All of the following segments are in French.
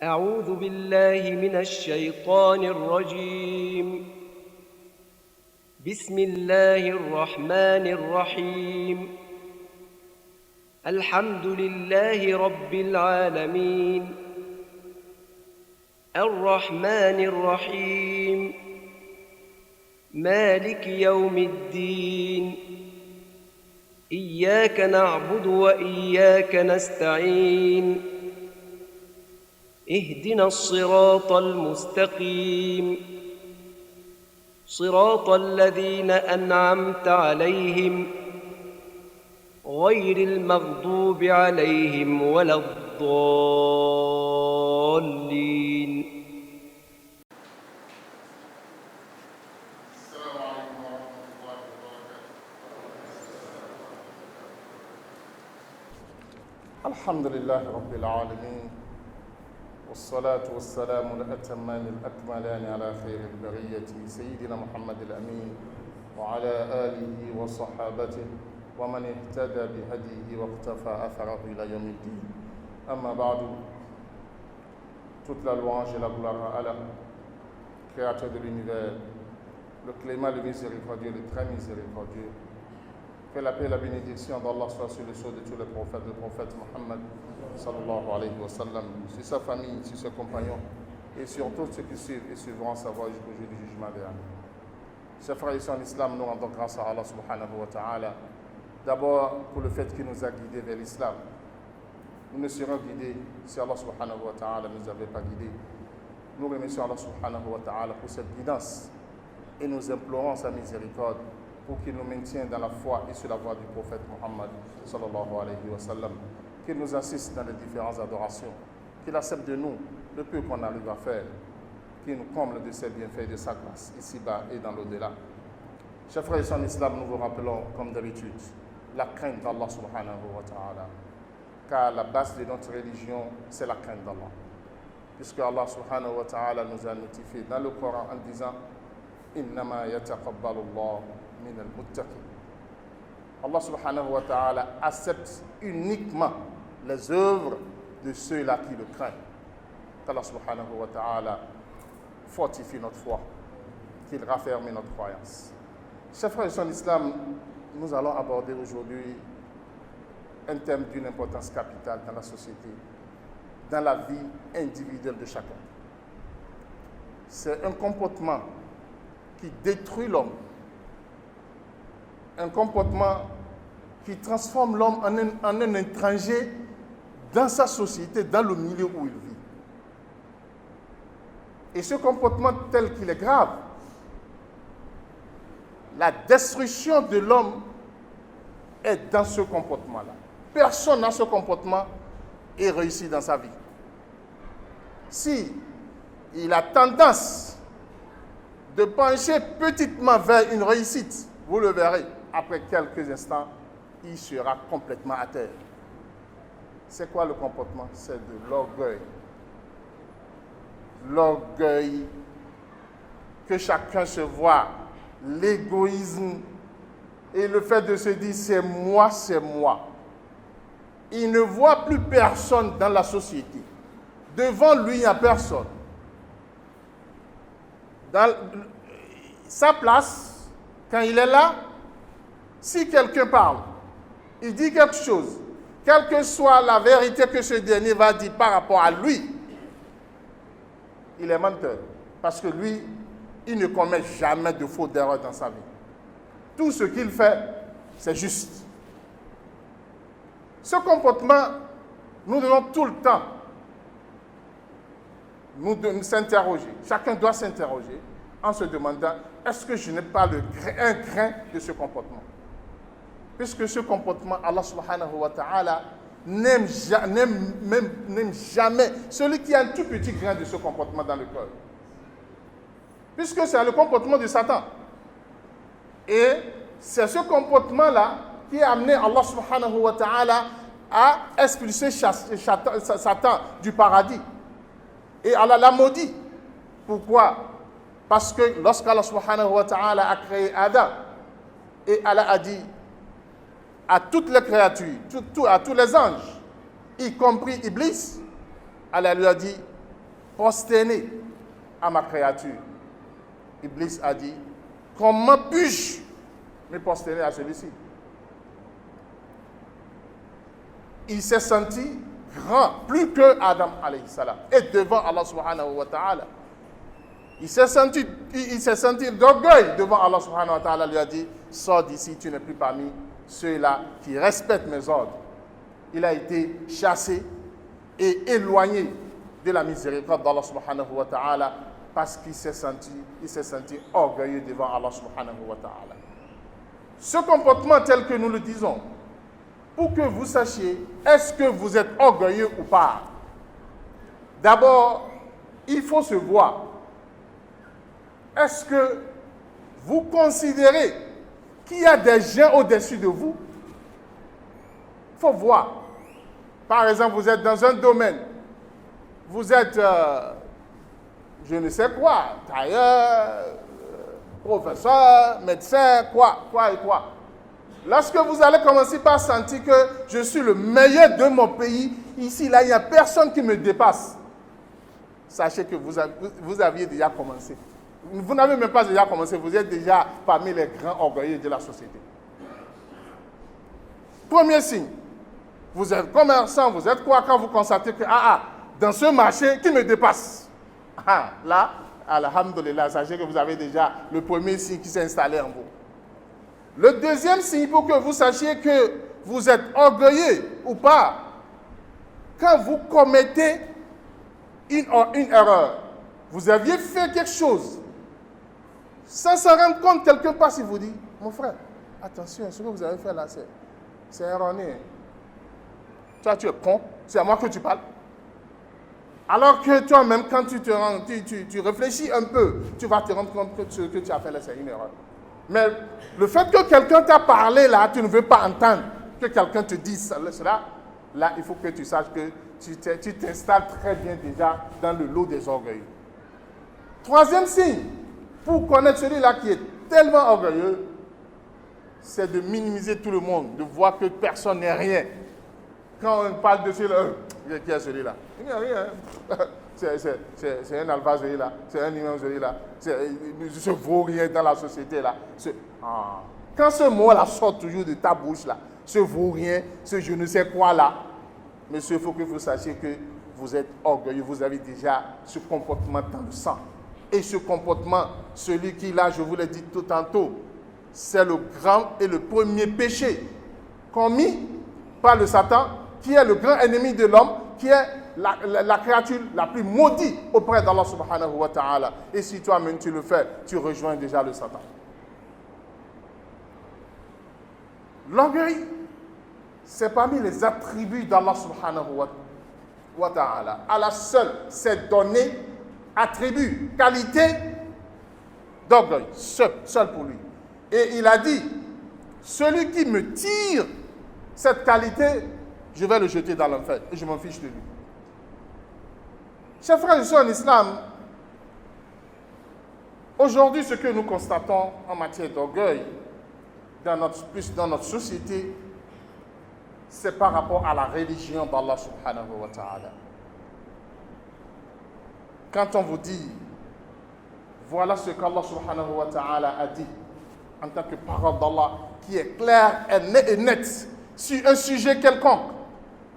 أعوذ بالله من الشيطان الرجيم. بسم الله الرحمن الرحيم. الحمد لله رب العالمين الرحمن الرحيم مالك يوم الدين إياك نعبد وإياك نستعين اهدنا الصراط المستقيم صراط الذين أنعمت عليهم غير المغضوب عليهم ولا الضالين. السلام عليكم ورحمة الله وبركاته. الحمد لله رب العالمين، والصلاة والسلام الأتمان الأكملان على خير البرية سيدنا محمد الأمين وعلى آله وصحابته ومن اهتدى بهديه واقتفى أثره إلى يوم الدين. أما بعد، toute la louange et la gloire à Allah, créateur de l'univers, le clément, le miséricordieux, le très miséricordieux. Que la paix et la bénédiction d'Allah soit sur le sceau de tous les prophètes, le prophète Muhammad sallallahu alayhi wa sallam, sur sa famille, sur ses compagnons et sur tous ceux qui suivent et suivront sa voie jusqu'au jour du jugement dernier. Chers frères et sœurs en islam, nous rendons grâce à Allah subhanahu wa ta'ala, d'abord pour le fait qu'il nous a guidés vers l'islam. Nous ne serons guidés si Allah subhanahu wa ta'ala ne nous avait pas guidés. Nous remercions Allah subhanahu wa ta'ala pour cette guidance et nous implorons sa miséricorde pour qu'il nous maintienne dans la foi et sur la voie du prophète Muhammad sallallahu alayhi wa sallam, qu'il nous assiste dans les différentes adorations, qu'il accepte de nous le peu qu'on arrive à faire, qu'il nous comble de ses bienfaits et de sa grâce, ici-bas et dans l'au-delà. Chers frères et sœurs en islam, nous vous rappelons, comme d'habitude, la crainte d'Allah subhanahu wa ta'ala, car la base de notre religion, c'est la crainte d'Allah. Puisque Allah subhanahu wa ta'ala nous a notifié dans le Coran en disant « Innama yataqabbalu Allah min al-muttaqin » Allah subhanahu wa ta'ala accepte uniquement les œuvres de ceux-là qui le craignent. Qu'Allah subhanahu wa ta'ala fortifie notre foi, qu'il rafferme notre croyance. Chers frères et sœurs en islam, nous allons aborder aujourd'hui un thème d'une importance capitale dans la société, dans la vie individuelle de chacun. C'est un comportement qui détruit l'homme, un comportement qui transforme l'homme en un étranger dans sa société, dans le milieu où il vit. Et ce comportement tel qu'il est grave, la destruction de l'homme est dans ce comportement-là. Personne n'a ce comportement et réussit dans sa vie. Si il a tendance de pencher petitement vers une réussite, vous le verrez, après quelques instants, il sera complètement à terre. C'est quoi le comportement? C'est de l'orgueil. L'orgueil, que chacun se voit, l'égoïsme et le fait de se dire c'est moi, c'est moi. Il ne voit plus personne dans la société. Devant lui, il n'y a personne. Dans sa place, quand il est là, si quelqu'un parle, il dit quelque chose, quelle que soit la vérité que ce dernier va dire par rapport à lui, il est menteur. Parce que lui, il ne commet jamais de faute d'erreur dans sa vie. Tout ce qu'il fait, c'est juste. Ce comportement, nous devons tout le temps nous s'interroger. Chacun doit s'interroger en se demandant, est-ce que je n'ai pas un grain de ce comportement? Puisque ce comportement, Allah subhanahu wa ta'ala n'aime jamais celui qui a un tout petit grain de ce comportement dans le cœur. Puisque c'est le comportement de Satan. Et c'est ce comportement-là qui a amené Allah subhanahu wa ta'ala à expulser Satan du paradis. Et Allah l'a maudit. Pourquoi? Parce que lorsqu'Allah subhanahu wa ta'ala a créé Adam, et Allah a dit à toutes les créatures, à tous les anges, y compris Iblis, Allah lui a dit prosterner à ma créature. Iblis a dit, comment puis-je me prosterner à celui-ci? Il s'est senti grand, plus que Adam alayhi salam, et devant Allah subhanahu wa ta'ala. Il s'est senti d'orgueil devant Allah subhanahu wa ta'ala, lui a dit, sors d'ici, tu n'es plus parmi ceux-là qui respectent mes ordres. Il a été chassé et éloigné de la miséricorde d'Allah subhanahu wa ta'ala parce qu'il s'est senti orgueilleux devant Allah subhanahu wa ta'ala. Ce comportement tel que nous le disons, pour que vous sachiez, est-ce que vous êtes orgueilleux ou pas? D'abord, il faut se voir. Est-ce que vous considérez qu'il y a des gens au-dessus de vous? Il faut voir. Par exemple, vous êtes dans un domaine, vous êtes, je ne sais quoi, tailleur, professeur, médecin, quoi. Lorsque vous allez commencer par sentir que je suis le meilleur de mon pays, ici, là, il n'y a personne qui me dépasse. Sachez que vous aviez déjà commencé. Vous n'avez même pas déjà commencé, vous êtes déjà parmi les grands orgueilleux de la société. Premier signe, vous êtes commerçant, vous êtes quoi quand vous constatez que, dans ce marché, qui me dépasse? Là, alhamdulillah, sachez que vous avez déjà le premier signe qui s'est installé en vous. Le deuxième signe pour que vous sachiez que vous êtes orgueilleux ou pas, quand vous commettez une erreur, vous aviez fait quelque chose, sans s'en rendre compte, quelqu'un passe et vous dit, mon frère, attention, ce que vous avez fait là, c'est erroné. Toi, tu es con, c'est à moi que tu parles. Alors que toi-même, quand tu réfléchis un peu, tu vas te rendre compte que ce que tu as fait là, c'est une erreur. Mais le fait que quelqu'un t'a parlé là, tu ne veux pas entendre que quelqu'un te dise cela, là, il faut que tu saches que tu t'installes très bien déjà dans le lot des orgueils. Troisième signe, pour connaître celui-là qui est tellement orgueilleux, c'est de minimiser tout le monde, de voir que personne n'est rien. Quand on parle de celui-là, qui est celui-là? Il n'y a rien. C'est un alpha celui-là, c'est un imam celui-là, ce vaut rien dans la société là. Quand ce mot-là sort toujours de ta bouche là, ce vaut rien, ce je ne sais quoi là, monsieur, il faut que vous sachiez que vous êtes orgueilleux, vous avez déjà ce comportement dans le sang. Et ce comportement, celui qui là, je vous l'ai dit tout tantôt, c'est le grand et le premier péché commis par le Satan, qui est le grand ennemi de l'homme, qui est la créature la plus maudite auprès d'Allah subhanahu wa ta'ala. Et si toi-même tu le fais, tu rejoins déjà le Satan. L'orgueil, c'est parmi les attributs d'Allah subhanahu wa ta'ala. Allah seul s'est donné attribut, qualité d'orgueil, seul pour lui. Et il a dit, celui qui me tire cette qualité, je vais le jeter dans l'enfer et je m'en fiche de lui. Chers frères et sœurs en islam, aujourd'hui, ce que nous constatons en matière d'orgueil dans notre société, c'est par rapport à la religion d'Allah subhanahu wa ta'ala. Quand on vous dit, voilà ce qu'Allah subhanahu wa ta'ala a dit en tant que parole d'Allah qui est claire et nette sur un sujet quelconque,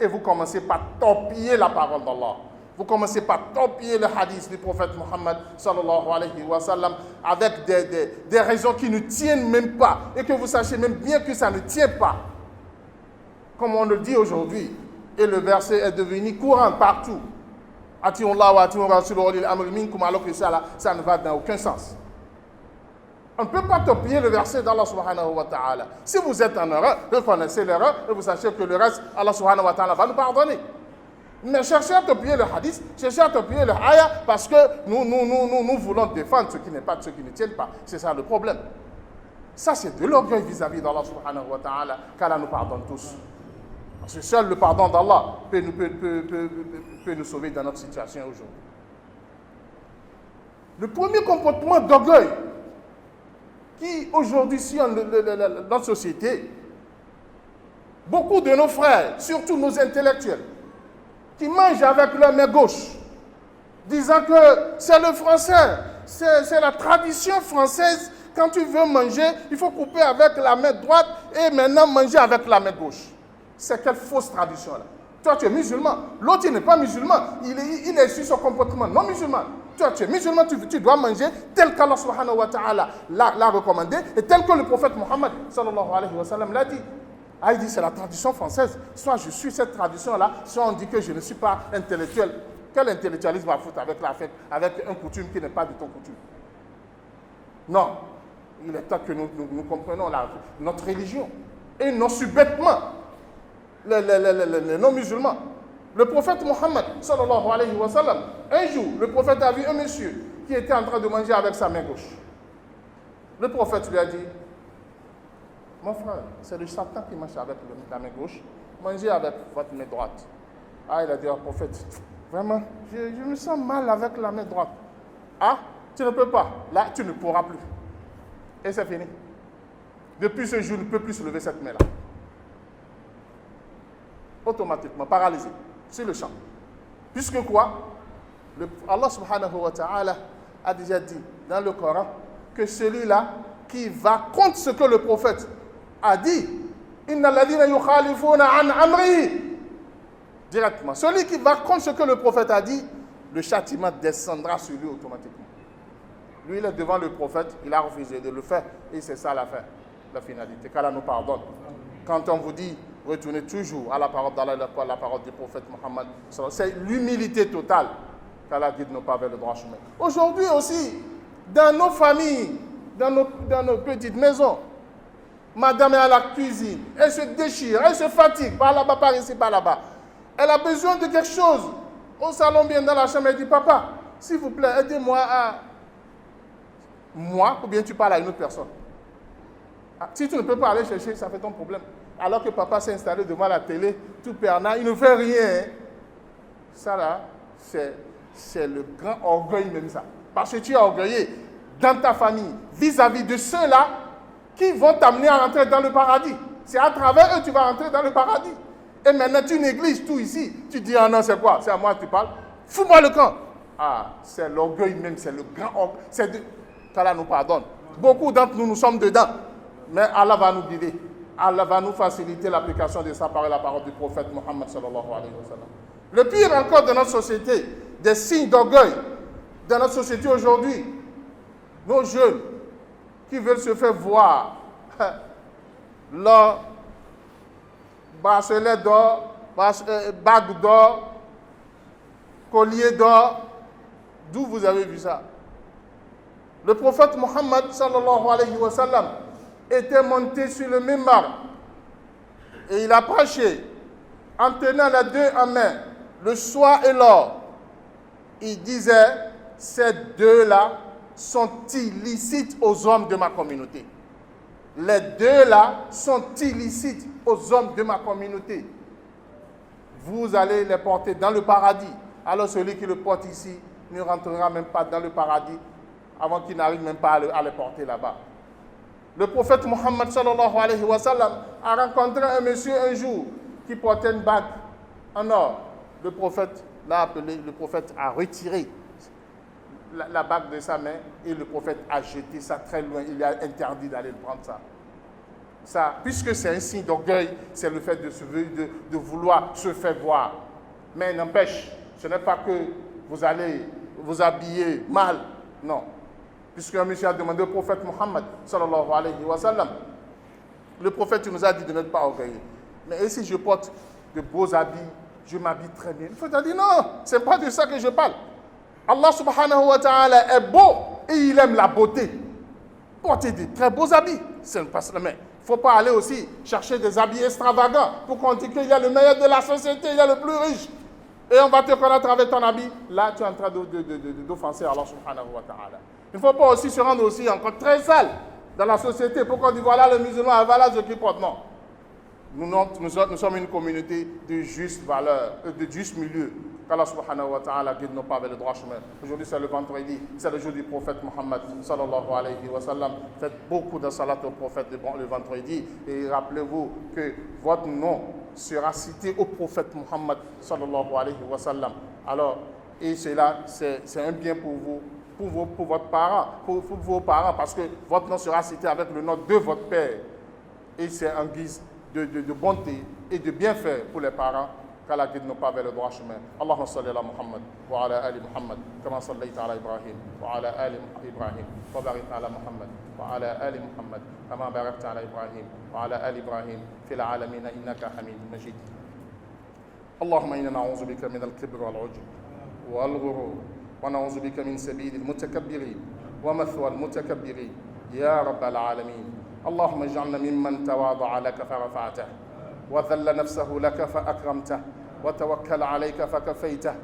et vous commencez par torpiller la parole d'Allah. Vous commencez par torpiller le hadith du prophète Muhammad sallallahu alayhi wa sallam avec des raisons qui ne tiennent même pas et que vous sachiez même bien que ça ne tient pas. Comme on le dit aujourd'hui, et le verset est devenu courant partout. Ati'ullah wa ati'ur rasul wa ulil amri minkum, alors que ça ne va dans aucun sens. On ne peut pas torpiller le verset d'Allah subhanahu wa ta'ala. Si vous êtes en erreur, reconnaissez l'erreur et vous sachez que le reste, Allah subhanahu wa ta'ala va nous pardonner. Mais cherchez à torpiller le hadith, cherchez à torpiller le ayah, parce que nous voulons défendre ce qui n'est pas, ce qui ne tiennent pas. C'est ça le problème. Ça, c'est de l'orgueil vis-à-vis d'Allah subhanahu wa ta'ala, qu'Allah nous pardonne tous. Parce que seul le pardon d'Allah peut nous sauver dans notre situation aujourd'hui. Le premier comportement d'orgueil qui aujourd'hui sillonne notre société, beaucoup de nos frères, surtout nos intellectuels, qui mangent avec leur main gauche, disant que c'est le français, c'est la tradition française. Quand tu veux manger, il faut couper avec la main droite et maintenant manger avec la main gauche. C'est quelle fausse tradition là? Toi, tu es musulman. L'autre, il n'est pas musulman. Il est sur son comportement non musulman. Toi, tu es musulman, tu dois manger tel qu'Allah subhanahu wa ta'ala l'a recommandé et tel que le prophète Mohammed sallallahu alayhi wa sallam l'a dit. Ah, il dit c'est la tradition française. Soit je suis cette tradition-là, soit on dit que je ne suis pas intellectuel. Quel intellectualisme va foutre avec un coutume qui n'est pas de ton coutume? Non. Il est temps que nous comprenions notre religion. Et non subitement les non-musulmans. Le prophète Mohammed, sallallahu alayhi wa sallam, un jour, le prophète a vu un monsieur qui était en train de manger avec sa main gauche. Le prophète lui a dit, mon frère, c'est le Satan qui mange avec la main gauche, mangez avec votre main droite. Ah, il a dit au prophète, vraiment, je me sens mal avec la main droite. Ah, tu ne peux pas, là, tu ne pourras plus. Et c'est fini. Depuis ce jour, il ne peut plus se lever cette main-là. Automatiquement, paralysé, sur le champ. Puisque quoi? Allah subhanahu wa ta'ala a déjà dit dans le Coran que celui-là qui va contre ce que le prophète a dit, Inna alladhina yukhalifuna an amrihi. Directement. Celui qui va contre ce que le prophète a dit, le châtiment descendra sur lui automatiquement. Lui, il est devant le prophète, il a refusé de le faire, et c'est ça la fin, la finalité. Qu'Allah nous pardonne. Quand on vous dit, retournez toujours à la parole d'Allah, la parole du prophète Mohammed, c'est l'humilité totale qu'Allah guide nos pas vers le droit chemin. Aujourd'hui aussi, dans nos familles, dans nos petites maisons, madame est à la cuisine, elle se déchire, elle se fatigue, par là-bas, par ici, par là-bas. Elle a besoin de quelque chose. Au salon, bien dans la chambre, elle dit, papa, s'il vous plaît, aidez-moi à... Moi, ou bien tu parles à une autre personne. Ah, si tu ne peux pas aller chercher, ça fait ton problème. Alors que papa s'est installé devant la télé, tout pernat, il ne fait rien. Ça là, c'est le grand orgueil même ça. Parce que tu es orgueilleux dans ta famille, vis-à-vis de ceux-là qui vont t'amener à rentrer dans le paradis. C'est à travers eux que tu vas rentrer dans le paradis. Et maintenant tu négliges tout ici. Tu dis, ah non, c'est quoi? C'est à moi que tu parles. Fous-moi le camp. Ah, c'est l'orgueil même, c'est le grand orgueil. Qu'Allah nous pardonne. Beaucoup d'entre nous, nous sommes dedans. Mais Allah va nous guider. Allah va nous faciliter l'application de sa parole, la parole du prophète Mohammed sallallahu alayhi wa sallam. Le pire encore de notre société, des signes d'orgueil dans notre société aujourd'hui, nos jeunes qui veulent se faire voir leur bracelet d'or, bague d'or, collier d'or. D'où vous avez vu ça? Le prophète Mohammed sallallahu alayhi wa sallam était monté sur le mimbar et il a prêché en tenant les deux en main, le soie et l'or. Il disait, ces deux-là sont illicites aux hommes de ma communauté. Les deux-là sont illicites aux hommes de ma communauté. Vous allez les porter dans le paradis. Alors celui qui le porte ici ne rentrera même pas dans le paradis avant qu'il n'arrive même pas à les porter là-bas. Le prophète Mohammed sallallahu alayhi wa sallam a rencontré un monsieur un jour qui portait une bague en or. Le prophète l'a appelé, le prophète a retiré la bague de sa main et le prophète a jeté ça très loin. Il lui a interdit d'aller prendre ça. Ça, puisque c'est un signe d'orgueil, c'est le fait de vouloir se faire voir. Mais n'empêche, ce n'est pas que vous allez vous habiller mal, non. Puisqu'un monsieur a demandé au prophète Mohammed sallallahu alayhi wa sallam, le prophète nous a dit de ne pas orgueiller. Mais si je porte de beaux habits, je m'habille très bien. Il faut dire non, ce n'est pas de ça que je parle. Allah subhanahu wa ta'ala est beau et il aime la beauté. Porter de très beaux habits, ce n'est pas ça. Mais il ne faut pas aller aussi chercher des habits extravagants pour qu'on dise qu'il y a le meilleur de la société, il y a le plus riche. Et on va te connaître avec ton habit. Là, tu es en train d'offenser Allah subhanahu wa ta'ala. Il ne faut pas aussi se rendre aussi encore très sale dans la société pour qu'on dise voilà le musulman, voilà ce qu'il porte. Non. Nous sommes une communauté de juste valeur, de juste milieu. Qu'Allah subhanahu wa ta'ala guide nos pas vers le droit chemin. Aujourd'hui c'est le vendredi, c'est le jour du prophète Mohammed sallallahu alayhi wa sallam. Faites beaucoup de salat au prophète le vendredi et rappelez-vous que votre nom sera cité au prophète Mohammed sallallahu alayhi wa sallam. Alors, Et cela, c'est un bien pour vous, pour votre parent, pour vos parents, parce que votre nom sera cité avec le nom de votre père. Et c'est un guise de bonté et de bienfait pour les parents, qu'Allah guide nos pas vers le droit chemin. Allahumma salli ala Muhammad wa ala ali Muhammad, kama sallaita ala Ibrahim wa ala ali Ibrahim, wa barik ala Muhammad wa ala ali Muhammad, kama barakta ala Ibrahim wa ala ali Ibrahim fil alamin innaka hamidun majid. Allahumma inna na'udhu bika min al-kibr wal-'ujb wal-ghurur, wa na'udhu bika min sabili al-mutakabbirin wa mathwa al-mutakabbirin ya rabbal alamin. اللهم اجعلنا ممن تواضع لك فرفعته وذل نفسه لك فأكرمته وتوكل عليك فكفيته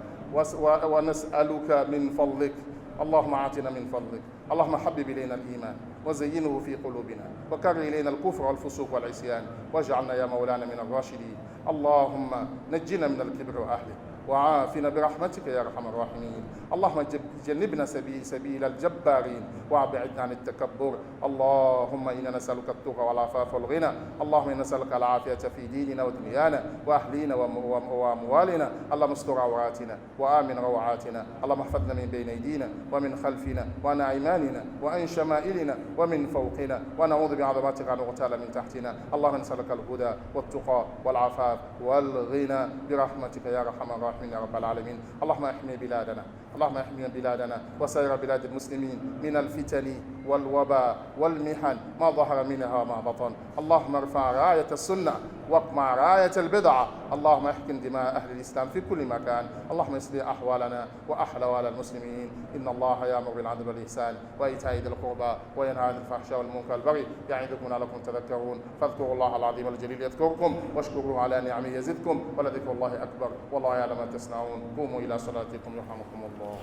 ونسألك من فضلك. اللهم آتنا من فضلك. اللهم حبب إلينا الإيمان وزينه في قلوبنا وكره إلينا الكفر والفسوق والعصيان واجعلنا يا مولانا من الراشدين. اللهم نجنا من الكبر وأهله وعافنا برحمتك يا ارحم الراحمين. اللهم جنبنا سبيل الجبارين وابعدنا عن التكبر. اللهم انا نسالك التقى والعفاف والغنى. اللهم انا نسالك العافيه في ديننا ودنيانا واهلينا واموالنا. اللهم استر عوراتنا وامن روعاتنا. اللهم احفظنا من بين ايدينا ومن خلفنا وعن ايماننا وعن شمائلنا ومن فوقنا، ونعوذ بعظمتك ان نغتال من تحتنا. اللهم نسالك الهدى والتقى والعفاف والغنى برحمتك يا ارحم الراحمين يا رب العالمين. اللهم احمي بلادنا، اللهم احمي بلادنا وسائر بلاد المسلمين من الفتن والوباء والمحن ما ظهر منها وما بطن. اللهم ارفع راية السنة واقمع راية البدعة. اللهم احقن دماء أهل الإسلام في كل مكان. اللهم اصلح أحوالنا وأحوال المسلمين. إن الله يأمر بالعدل والإحسان وإيتاء ذي القربى وينهى عن الفحشاء والمنكر والبغي يعظكم لعلكم تذكرون. فاذكروا الله العظيم الجليل يذكركم واشكروه على نعمه يزدكم ولذكر الله أكبر والله يعلم ما تصنعون. قوموا إلى صلاتكم يرحمكم الله.